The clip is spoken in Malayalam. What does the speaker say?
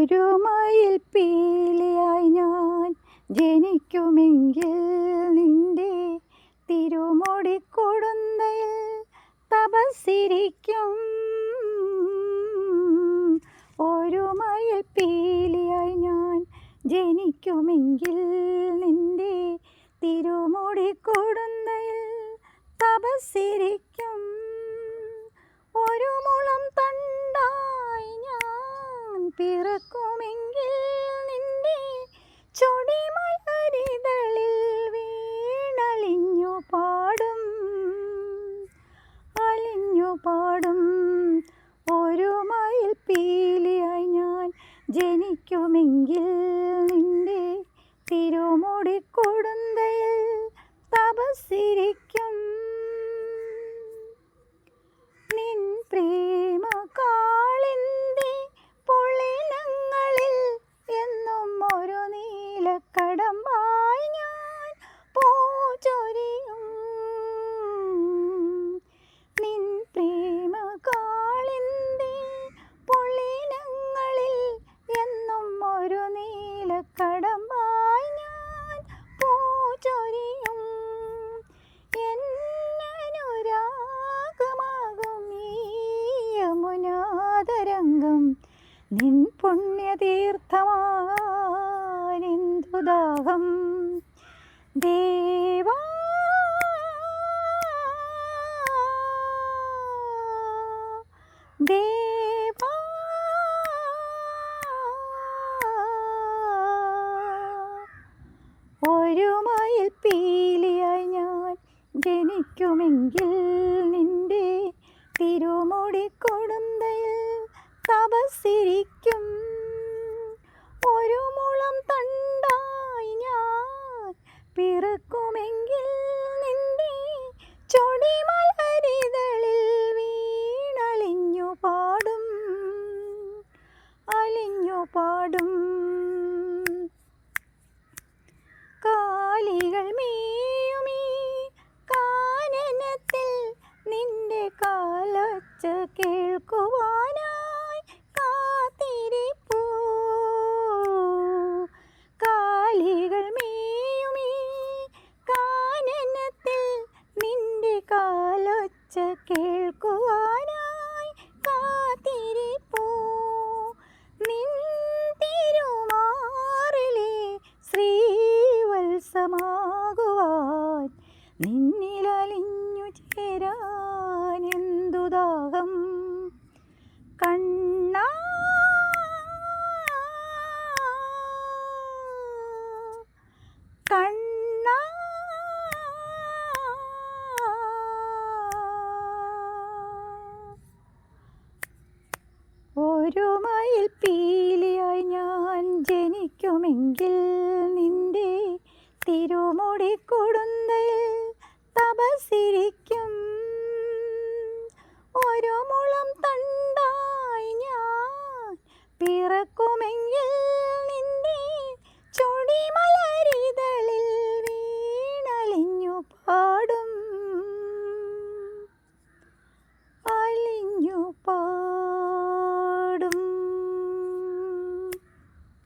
ഒരു മയിൽ പീലിയായി ഞാൻ ജനിക്കുമെങ്കിൽ നിന്റെ തിരുമുടിക്കൊടുന്തയിൽ തപസ്സിരിക്കും. ഒരു മയിൽ പീലിയായി ഞാൻ ജനിക്കുമെങ്കിൽ നിന്റെ തിരുമുടിക്കൊടുന്തയിൽ തപസ്സിരിക്കും. ഒരു മുളം തണ്ടായി ഞാൻ പിറക്കുമെങ്കിൽ നിന്റെ ചൊടിമലരിതളിൽ വീണലിഞ്ഞു പാടും, അലിഞ്ഞു പാടും. ഒരു മയിൽ പീലിയായി ഞാൻ ജനിക്കുമെങ്കിൽ നിന്റെ തിരുമുടിക്കൊടുന്തയിൽ തപസ്സിരിക്കും. നിൻ പ്രേമ കാളിന്തി പൊള്ളിനങ്ങളിൽ എന്നും ഒരു നീലക്കടമ്പായി ഞാൻ പൂച്ചൊരിയും. നിൻ പ്രേമ കാളിന്തി പൊള്ളിനങ്ങളിൽ എന്നും ഒരു നീലക്കടമ്പായി ഞാൻ പൂച്ചൊരിയും. എന്നനുരാഗമാകും ഈ യമുനാതരംഗം നിൻ പുണ്യതീർത്ഥമാനെന്തു ദാഹം. ദേവാ ദേവാ ഒരു മയിൽ പീലിയായി ഞാൻ ജനിക്കുമെങ്കിൽ നിന്റെ തിരുമുടിക്കൊടുന്തയിൽ തപസ്സിരിക്കും. ഒരു മുളം തണ്ടായി ഞാൻ പിറക്കുമെങ്കിൽ നിന്റെ ചൊടിമലരിതളിൽ വീണലിഞ്ഞു പാടും, അലിഞ്ഞു പാടും. കാലികൾ മേയുമീ കാനനത്തിൽ നിന്റെ കാലൊച്ച കേൾക്കുവാനായി കാത്തിരിപ്പൂ. കാലികൾ മേയുമീ കാനനത്തിൽ നിന്റെ കാലൊച്ച കേൾക്കുവാനായി കാത്തിരിപ്പൂ. നിൻ തിരുമാറിലെ ശ്രീവത്സമാകുവാൻ നിന്നിലലിഞ്ഞു ചേരാനെന്തു ദാഹം. കണ്ണാ കണ്ണാ ഒരു മയിൽ പീലിയായി ഞാൻ ജനിക്കുമെങ്കിൽ നിന്റെ തിരുമുടിക്കൊടുന്തയിൽ